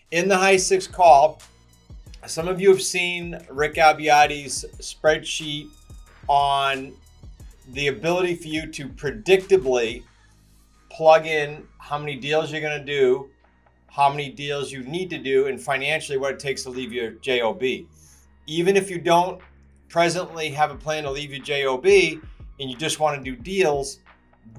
In the high six call, some of you have seen Rick Abbiati's spreadsheet on the ability for you to predictably plug in how many deals you're going to do, how many deals you need to do, and financially what it takes to leave your JOB. Even if you don't presently have a plan to leave your JOB and you just want to do deals,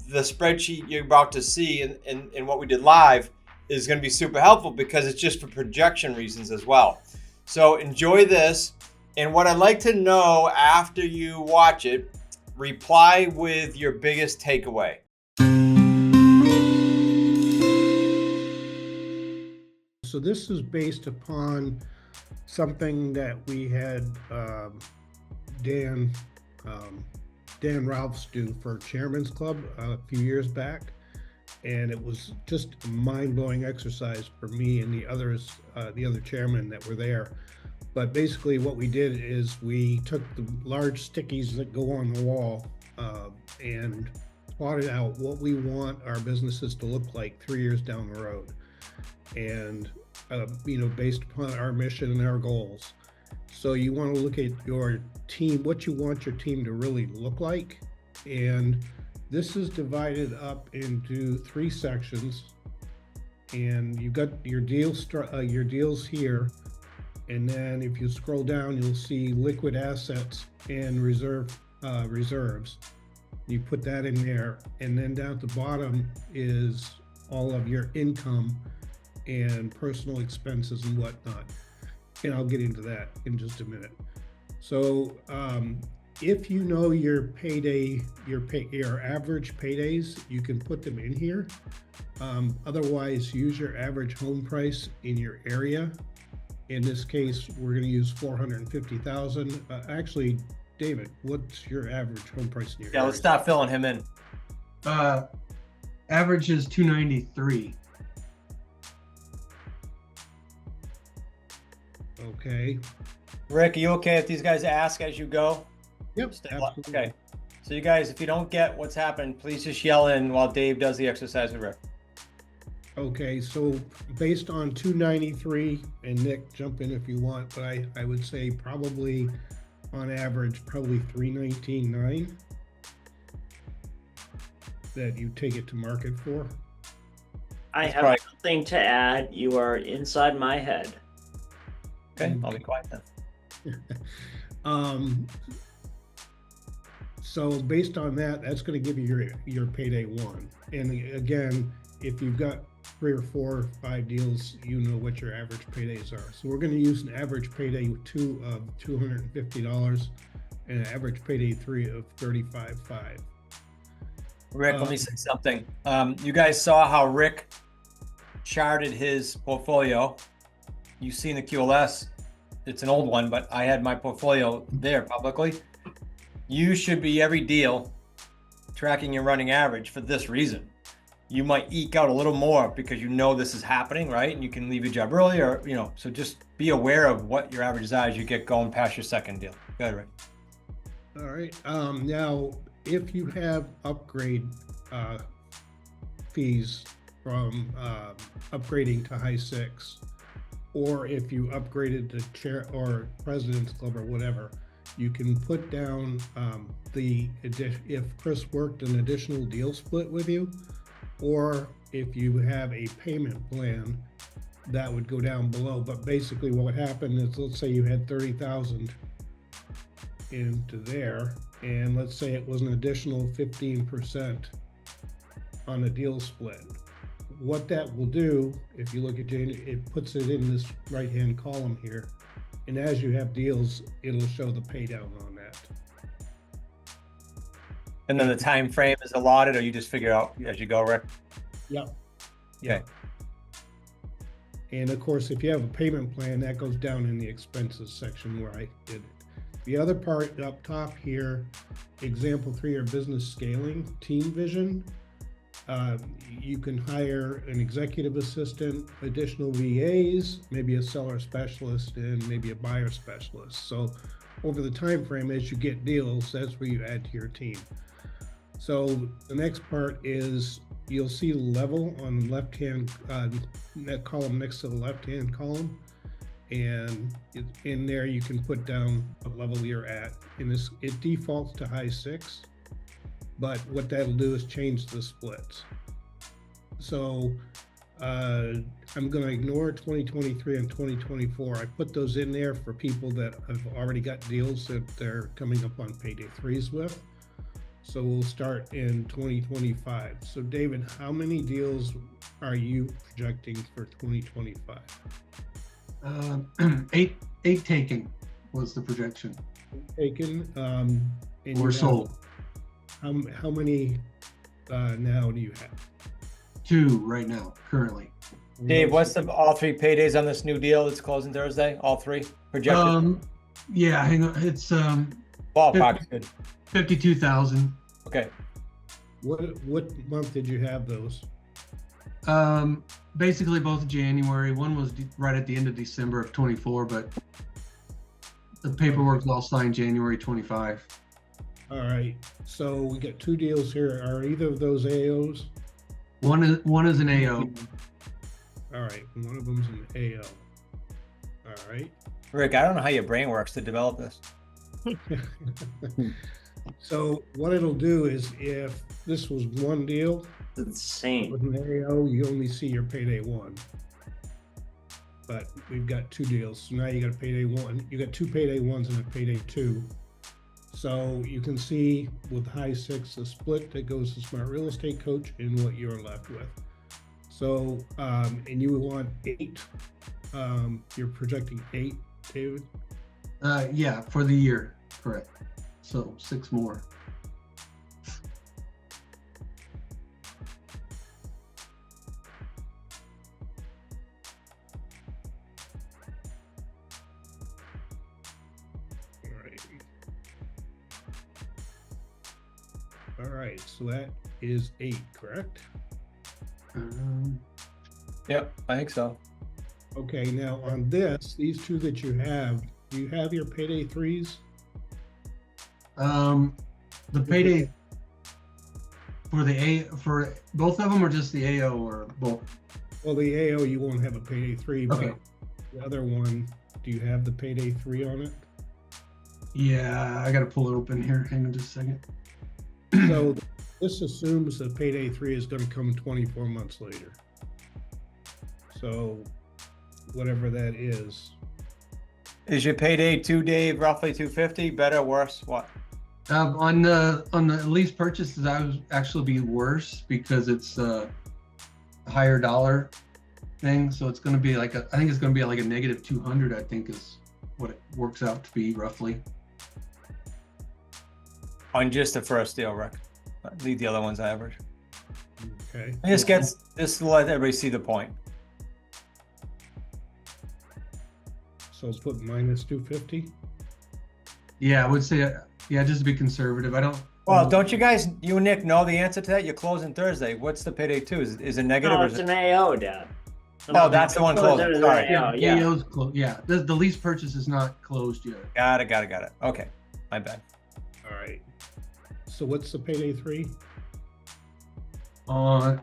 the spreadsheet you're about to see and what we did live is going to be super helpful because it's just for projection reasons as well. So enjoy this. And what I'd like to know after you watch it, reply with your biggest takeaway. So this is based upon something that we had Dan Ralphs do for Chairman's Club a few years back, and it was just a mind-blowing exercise for me and the other chairmen that were there. But basically what we did is we took the large stickies that go on the wall and plotted out what we want our businesses to look like 3 years down the road. And based upon our mission and our goals. So you want to look at your team, what you want your team to really look like. And this is divided up into 3 sections. And you've got your deals here. And then if you scroll down, you'll see liquid assets and reserves. You put that in there. And then down at the bottom is all of your income and personal expenses and whatnot. And I'll get into that in just a minute. So if you know your payday, your average paydays, you can put them in here. Otherwise, use your average home price in your area. In this case, we're going to use 450,000. Actually, David, what's your average home price in your area? Yeah, let's start filling him in. Average is 293. Okay. Rick, are you okay if these guys ask as you go? Yep, absolutely. Okay. So you guys, if you don't get what's happening, please just yell in while Dave does the exercise with Rick. Okay, so based on 293, and Nick, jump in if you want, but I would say probably on average, probably 319.9 that you take it to market for. I have nothing to add. You are inside my head. Okay, I'll be quiet then. So based on that, that's going to give you your payday 1. And again, if you've got 3 or 4 or 5 deals, you know what your average paydays are. So we're going to use an average payday 2 of $250 and an average payday 3 of $35.5. Rick, let me say something. You guys saw how Rick charted his portfolio. You've seen the QLS. It's an old one, but I had my portfolio there publicly. You should be every deal tracking your running average for this reason. You might eke out a little more because you know this is happening, right? And you can leave your job early or, so just be aware of what your averages are as you get going past your second deal. Go ahead, Rick. All right. Now, if you have upgrade fees from upgrading to high 6, or if you upgraded to chair or president's club or whatever, you can put down if Chris worked an additional deal split with you, or if you have a payment plan, that would go down below. But basically what would happen is, let's say you had 30,000 into there, and let's say it was an additional 15% on a deal split. What that will do, if you look at Jane, it puts it in this right-hand column here. And as you have deals, it'll show the pay down on that. And then the time frame is allotted, or you just figure out as you go, Rick? Yep. Okay. And of course, if you have a payment plan, that goes down in the expenses section where I did it. The other part up top here, example 3, or business scaling, team vision. You can hire an executive assistant, additional VAs, maybe a seller specialist, and maybe a buyer specialist. So over the time frame, as you get deals, that's where you add to your team. So the next part is you'll see level on the left-hand column next to the left-hand column. And in there, you can put down what level you're at. And it defaults to high 6, but what that'll do is change the splits. So I'm going to ignore 2023 and 2024. I put those in there for people that have already got deals that they're coming up on payday 3s with. So we'll start in 2025. So David, how many deals are you projecting for 2025? 8 taken was the projection. Taken, and Or sold. How many now do you have? 2 right now, currently. Dave, what's all 3 paydays on this new deal that's closing Thursday? All 3 projected? Yeah, hang on. It's Ballpark's good. 52,000. Okay. What month did you have those? Basically both January. One was right at the end of December of 24, but the paperwork's all signed January 25. All right. So we got 2 deals here. Are either of those AOs? One is an AO. All right. One of them's an AO. All right. Rick, I don't know how your brain works to develop this. So what it'll do is if this was one deal It's insane. with an AO, you only see your payday 1. But we've got 2 deals. So now you got a payday 1. You got 2 payday 1s and a payday 2. So you can see with high 6, the split that goes to Smart Real Estate Coach and what you're left with. So, and you want 8. You're projecting 8, David? Yeah, for the year, correct. So 6 more. All right, so that is 8, correct? Yep, I think so. Okay, now on these 2 that you have, do you have your payday 3s? The payday for both of them, or just the AO, or both? Well, the AO, you won't have a payday 3, Okay. but the other one, do you have the payday 3 on it? Yeah, I gotta pull it open here. Hang on just a second. So this assumes that payday 3 is going to come 24 months later. So whatever that is. Is your payday 2, Dave, roughly 250? Better, worse? What? On the lease purchases, I would actually be worse because it's a higher dollar thing. So it's going to be like I think it's going to be like a negative 200. I think is what it works out to be roughly. On just the first deal, Rick. Leave the other ones average. Okay. This will let everybody see the point. So let's put minus 250. Yeah, I would say just to be conservative. I don't. Well, don't you guys, you and Nick, know the answer to that? You're closing Thursday. What's the payday 2? Is it negative? No, Or it's is an it... AO, Dad. Oh, that's the one closing. Sorry. Yeah, yeah. AO's closed. Yeah, the lease purchase is not closed yet. Got it. Okay, my bad. All right. So what's the payday 3? On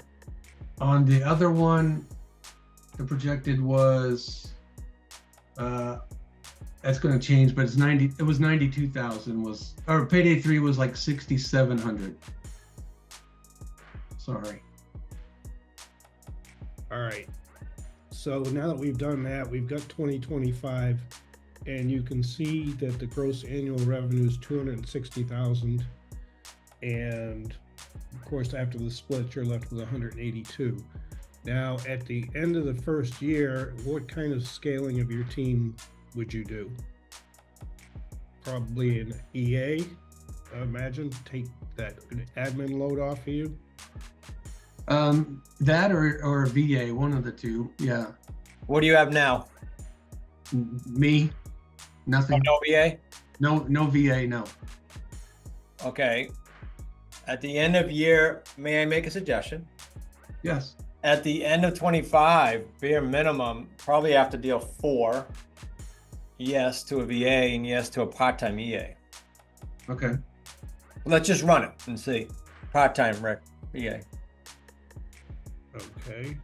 the other one, the projected was that's going to change, but it's 90. It was 92,000. Or payday 3 was like 6,700. Sorry. All right. So now that we've done that, we've got 2025, and you can see that the gross annual revenue is 260,000, and of course after the split you're left with 182. Now at the end of the first year, what kind of scaling of your team would you do? Probably an EA, I imagine, take that admin load off of you. That or a VA, one of the two. Yeah. What do you have now? Me, nothing. No VA? No VA, no. Okay. At the end of year, may I make a suggestion? Yes. At the end of 25, bare minimum, probably have to deal 4 yes to a VA and yes to a part-time EA. Okay. Let's just run it and see. Part-time Rick, VA. Okay.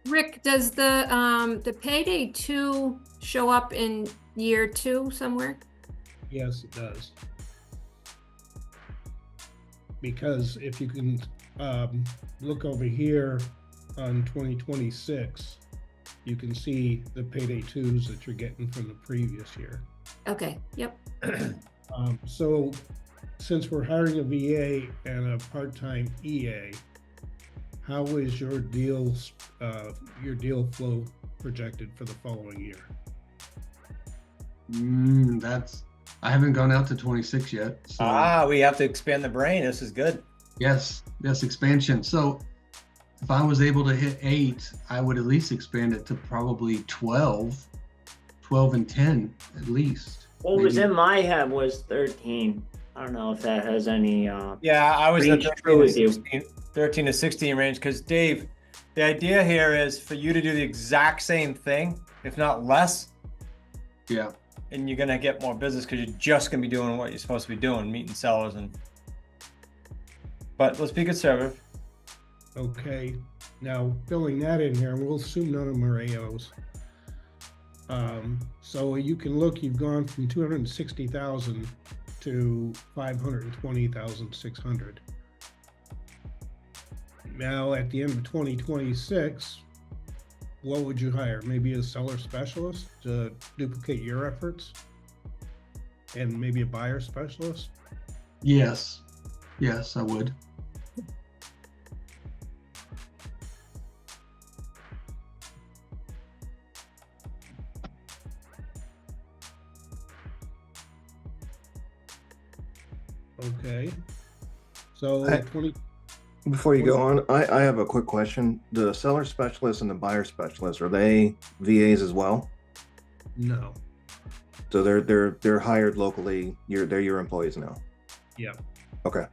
Rick, does the payday 2 show up in year 2 somewhere? Yes, it does. Because if you can look over here on 2026, you can see the payday 2s that you're getting from the previous year. Okay, yep. So since we're hiring a VA and a part-time EA, how is your deal flow projected for the following year? I haven't gone out to 26 yet. So We have to expand the brain. This is good. yes, expansion. So if I was able to hit 8, I would at least expand it to probably 12 and 10 at least. What was in my head was 13. I don't know if that has any. Yeah, I was in Range the true with you. 13 to 16 range because Dave, the idea here is for you to do the exact same thing, if not less, Yeah. and you're gonna get more business because you're just gonna be doing what you're supposed to be doing, meeting sellers but let's be conservative. Okay, now filling that in here, we'll assume none of them are AOs. So you can look, you've gone from 260,000 to 520,600. Now at the end of 2026, what would you hire? Maybe a seller specialist to duplicate your efforts? And maybe a buyer specialist? Yes, I would. Okay. So I- 20, Before you go on, I have a quick question. The seller specialist and the buyer specialist, are they VAs as well? no. So they're hired locally. They're your employees now. Yeah. Okay.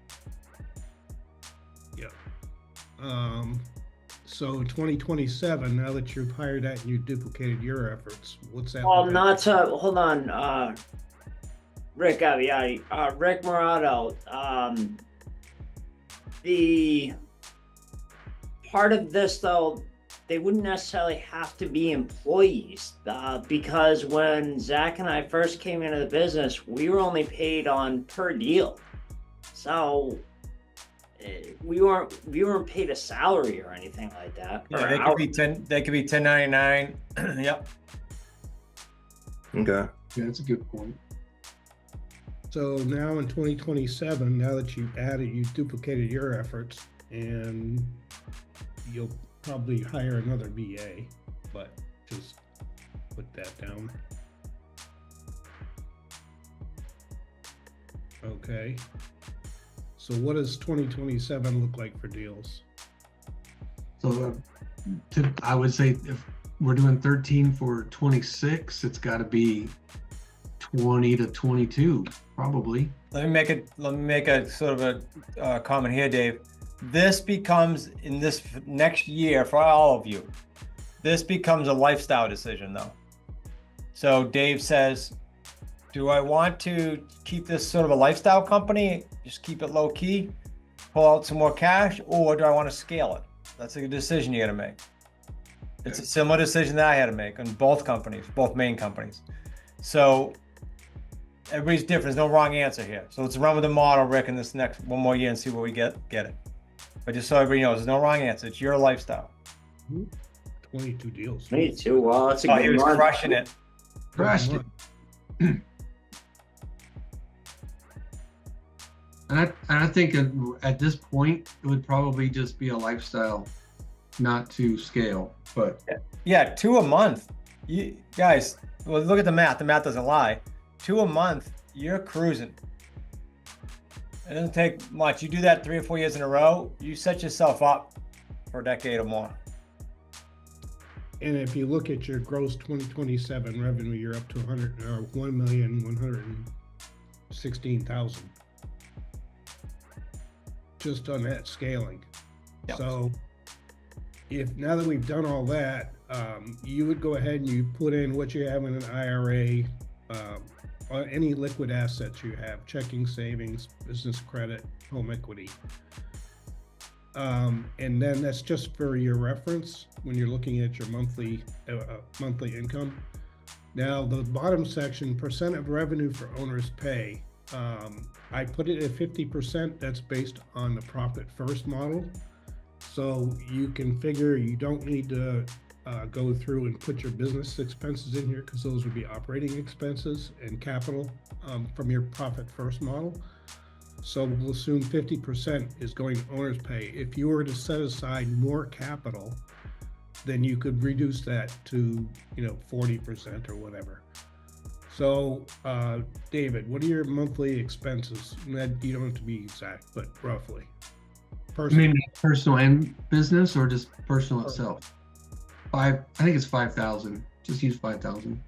Yeah. So 2027, now that you've hired that and you duplicated your efforts, what's that? Well, look not like? to hold on. Rick Aviati, Rick Morado. The part of this, though, they wouldn't necessarily have to be employees because when Zach and I first came into the business, we were only paid on per deal. So we weren't paid a salary or anything like that. Yeah, they could be 1099. Yep. Okay. Yeah, that's a good point. So now in 2027, now that you've duplicated your efforts, and you'll probably hire another VA, but just put that down. Okay. So what does 2027 look like for deals? So I would say if we're doing 13 for 26, it's got to be 20 to 22, probably. Let me make a sort of a comment here, Dave. This becomes, in this next year for all of you, this becomes a lifestyle decision though. So Dave says, do I want to keep this sort of a lifestyle company, just keep it low key, pull out some more cash, or do I want to scale it? That's a decision you got to make. It's a similar decision that I had to make on both companies, both main companies. So everybody's different. There's no wrong answer here. So let's run with the model, Rick, in this next one more year and see what we get it. But just so everybody knows, there's no wrong answer. It's your lifestyle. 22 deals. Me too. Well, that's a He good was month. crushing it. Crushed it. And I think at this point, it would probably just be a lifestyle, not to scale. But Yeah, 2 a month. You guys, well, look at the math. The math doesn't lie. 2 a month, you're cruising. It doesn't take much. You do that 3 or 4 years in a row, you set yourself up for a decade or more. And if you look at your gross 2027 revenue, you're up to 1,116,000 just on that scaling. Yep. So if now that we've done all that, you would go ahead and you put in what you have in an IRA, or any liquid assets you have, checking, savings, business credit, home equity. And then that's just for your reference when you're looking at your monthly income. Now, the bottom section, percent of revenue for owner's pay. I put it at 50%. That's based on the profit first model. So you can figure you don't need to go through and put your business expenses in here because those would be operating expenses and capital from your profit first model. So we'll assume 50% is going to owner's pay. If you were to set aside more capital, then you could reduce that to 40% or whatever. So David, what are your monthly expenses? You don't have to be exact, but roughly. Maybe personal and business, or just personal itself? I think it's 5,000. Just use 5,000.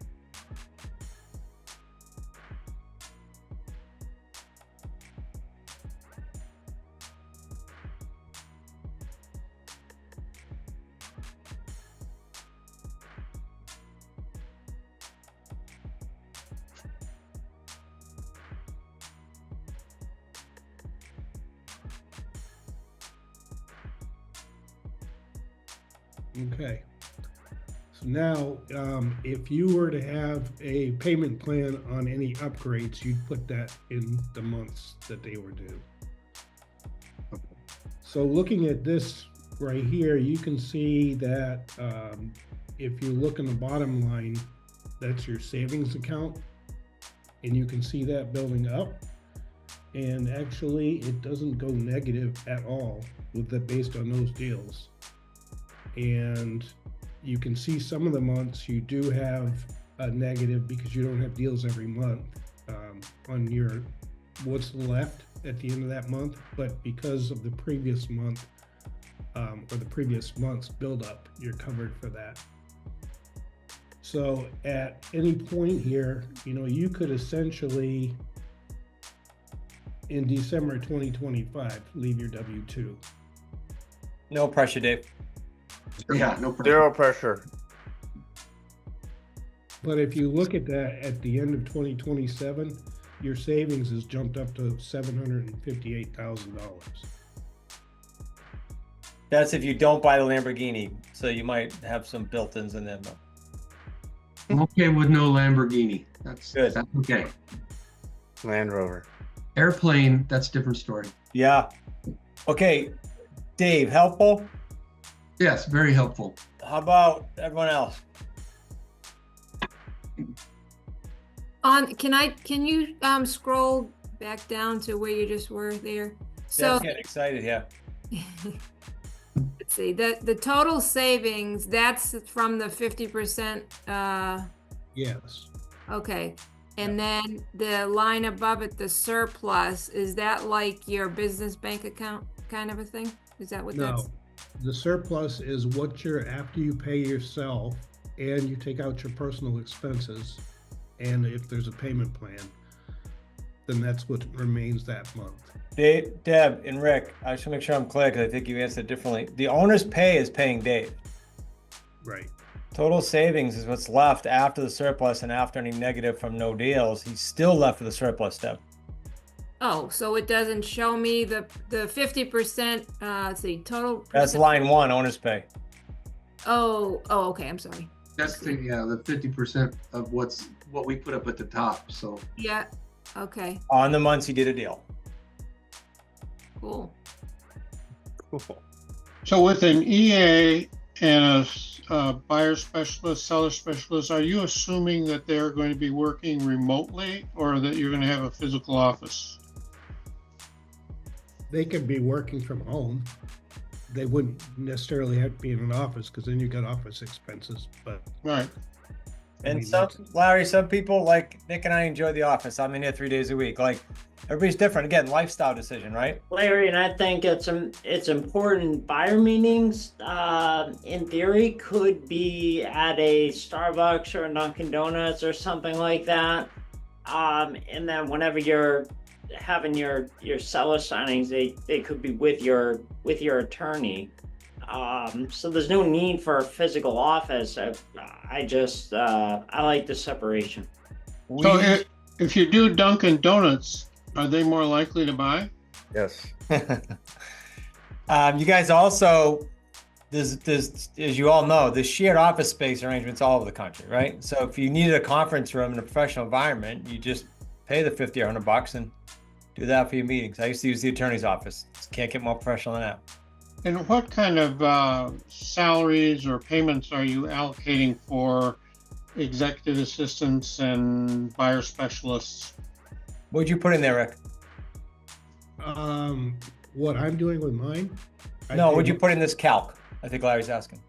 Okay. So now, if you were to have a payment plan on any upgrades, you'd put that in the months that they were due. So looking at this right here, you can see that if you look in the bottom line, that's your savings account. And you can see that building up. And actually, it doesn't go negative at all with that based on those deals. And you can see some of the months you do have a negative because you don't have deals every month on your what's left at the end of that month, but because of the previous month or the previous month's buildup, you're covered for that. So at any point here, you could essentially in December 2025 leave your W-2. No pressure, Dave. Yeah, no problem. Zero pressure. But if you look at that at the end of 2027, your savings has jumped up to $758,000. That's if you don't buy the Lamborghini. So you might have some built-ins in there. But I'm okay with no Lamborghini. That's Good. That's okay. Land Rover. Airplane, that's a different story. yeah. Okay, Dave, helpful? Yes, very helpful. How about everyone else? Can you scroll back down to where you just were there? So Deb's getting excited here. let's see, the total savings, that's from the 50%, Yes. okay. And then the line above it, the surplus, is that like your business bank account kind of a thing? Is that what that's? No, the surplus is what you're after you pay yourself and you take out your personal expenses. And if there's a payment plan, then that's what remains that month. Deb and Rick, I should make sure I'm clear because I think you answered differently. The owner's pay is paying Dave. Right. Total savings is what's left after the surplus and after any negative from no deals. He's still left with the surplus, Deb. Oh, so it doesn't show me the 50%, let's see, total. That's line one, owner's pay. Oh, okay, I'm sorry. That's the 50% of what we put up at the top. So Yeah, okay, On the months he did a deal. cool. Cool. So with an EA and a buyer specialist, seller specialist, are you assuming that they're going to be working remotely or that you're going to have a physical office? They could be working from home. They wouldn't necessarily have to be in an office because then you got office expenses, but. Right. And Larry, some people like Nick and I enjoy the office. I'm in here 3 days a week. Like everybody's different. Again, lifestyle decision, right? Larry, and I think it's important. Buyer meetings, in theory, could be at a Starbucks or a Dunkin' Donuts or something like that. And then whenever you're having your seller signings, they could be with your attorney. So there's no need for a physical office. I just I like the separation. So if you do Dunkin' Donuts, are they more likely to buy? Yes. You guys also, there's, as you all know, there's shared office space arrangements all over the country, right? So if you needed a conference room in a professional environment, you just pay the 50 or $100 and do that for your meetings. I used to use the attorney's office. Just can't get more professional than that. And what kind of salaries or payments are you allocating for executive assistants and buyer specialists? What'd you put in there, Rick? What I'm doing with mine? No, what'd you put in this calc? I think Larry's asking.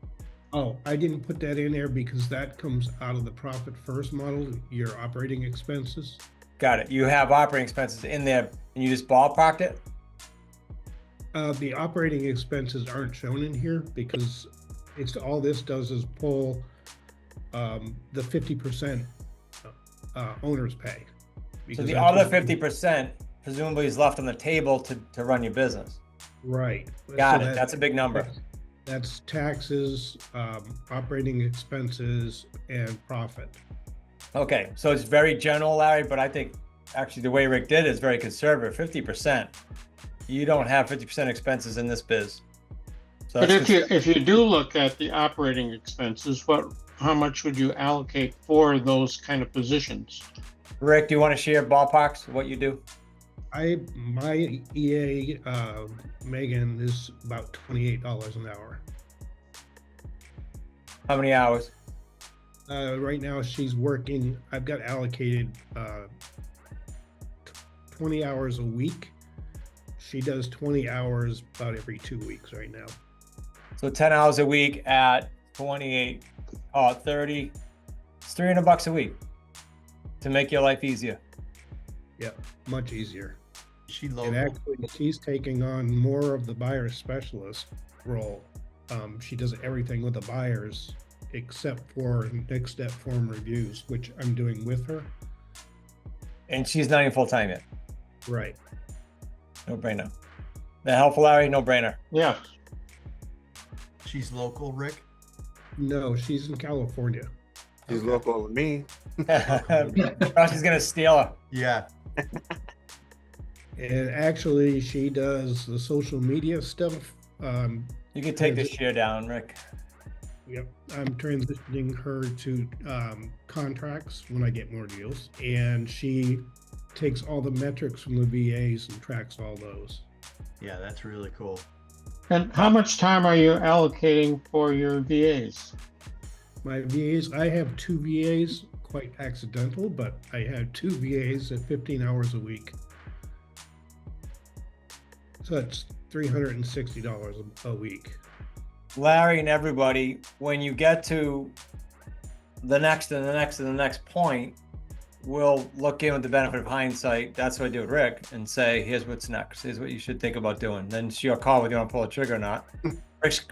Oh, I didn't put that in there because that comes out of the profit first model, your operating expenses. Got it. You have operating expenses in there and you just ballparked it? The operating expenses aren't shown in here because it's all this does is pull the 50% owner's pay. So Because the that's other what- 50% presumably is left on the table to run your business. Right. Got So it. That's a big number. That's taxes, operating expenses, and profit. Okay, so it's very general, Larry, but I think actually the way Rick did it is very conservative. 50%. You don't have 50% expenses in this biz. So But that's if you do look at the operating expenses, how much would you allocate for those kind of positions? Rick, do you want to share ballparks of what you do? My EA, Megan, is about $28 an hour. How many hours? Right now she's working, I've got allocated 20 hours a week. She does 20 hours about every 2 weeks right now. So 10 hours a week at 28, 30. It's $300 a week to make your life easier. Yep, much easier. She And local. actually, she's taking on more of the buyer specialist role. She does everything with the buyers except for next step form reviews, which I'm doing with her. And she's not even full-time yet. Right. No brainer. That helpful, Larry? No brainer. Yeah. She's local, Rick. No, she's in California. She's local to me. She's gonna steal her. Yeah. And actually, she does the social media stuff. You can take this share down, Rick. Yep, I'm transitioning her to contracts when I get more deals, and she takes all the metrics from the VAs and tracks all those. Yeah, that's really cool. And how much time are you allocating for your VAs? My VAs, I have 2 VAs, quite accidental, but I have 2 VAs at 15 hours a week. So that's $360 a week. Larry and everybody, when you get to the next and the next and the next point, we'll look in with the benefit of hindsight. That's what I do with Rick and say, here's what's next. Here's what you should think about doing. Then it's your call whether you want to pull the trigger or not.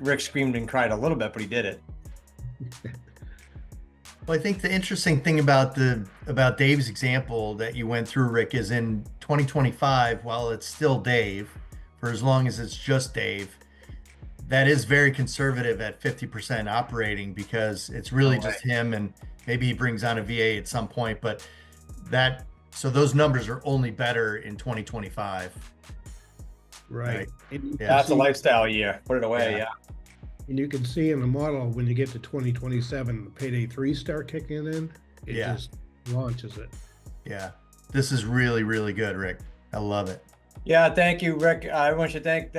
Rick screamed and cried a little bit, but he did it. Well, I think the interesting thing about Dave's example that you went through, Rick, is in 2025, while it's still Dave, for as long as it's just Dave, that is very conservative at 50% operating because it's really just him, and maybe he brings on a VA at some point, but so those numbers are only better in 2025. Right. That's a lifestyle year. Put it away, yeah. And you can see in the model when you get to 2027, the payday 3 start kicking in, it just launches it. Yeah. This is really, really good, Rick. I love it. Yeah, thank you, Rick. Everyone should thank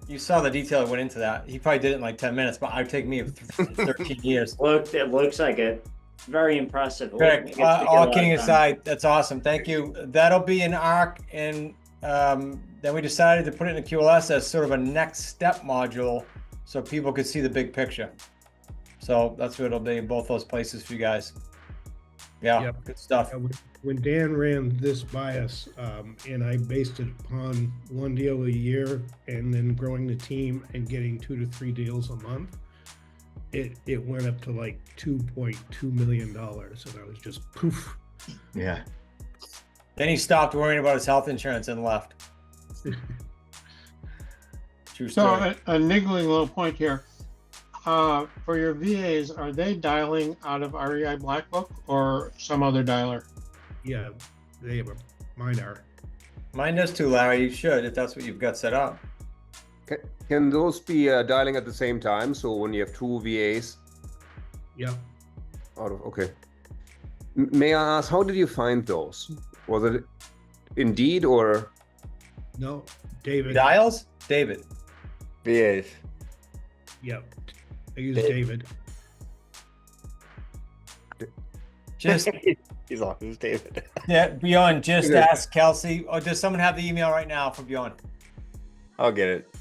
you saw the detail that went into that. He probably did it in like 10 minutes, but it'd take me 13 years. It looks like it. Very impressive. Rick, all kidding aside, that's awesome. Thank you. That'll be an ARC, and then we decided to put it in the QLS as sort of a next step module so people could see the big picture. So that's what it'll be in both those places for you guys. Yeah, Yep. good stuff. When Dan ran this by us, and I based it upon 1 deal a year and then growing the team and getting 2 to 3 deals a month, it went up to like $2.2 million. And I was just poof. Yeah. Then he stopped worrying about his health insurance and left. True story. So a niggling little point here. For your VAs, are they dialing out of REI BlackBook or some other dialer? Yeah, mine are. Mine does too, Larry. You should, if that's what you've got set up. Okay. Can those be dialing at the same time? So when you have two VAs Yeah. okay. May I ask, how did you find those? Was it Indeed or? No, David. Dials? David. VAs. Yep. I use David. Just He's on. Who's David? yeah, Bjorn, just Okay. ask Kelsey. Or does someone have the email right now for Bjorn? I'll get it.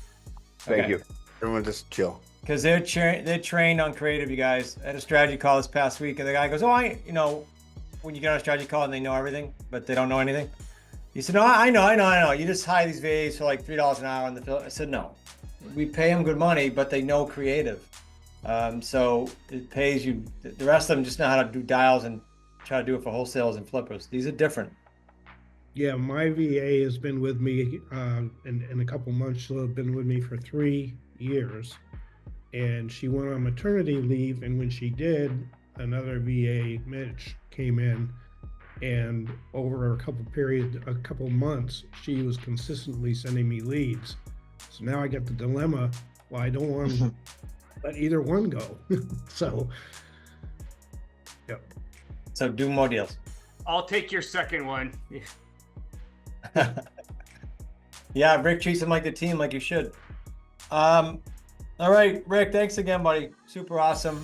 Thank Okay. you. Everyone just chill. Because they're trained on creative, you guys. I had a strategy call this past week, and the guy goes, "Oh, when you get on a strategy call and they know everything, but they don't know anything." He said, "No, I know. You just hire these VAs for like $3 an hour in the field." I said, "No, we pay them good money, but they know creative, so it pays you. The rest of them just know how to do dials and try to do it for wholesalers and flippers. These are different." Yeah, my VA has been with me in a couple months. She'll have been with me for 3 years. And she went on maternity leave. And when she did, another VA, Mitch, came in. And over a couple months, she was consistently sending me leads. So now I get the dilemma, well, I don't want to let either one go. So, yep. So do more deals. I'll take your second one. Yeah, Rick treats them like the team, like you should. All right, Rick, thanks again, buddy. Super awesome.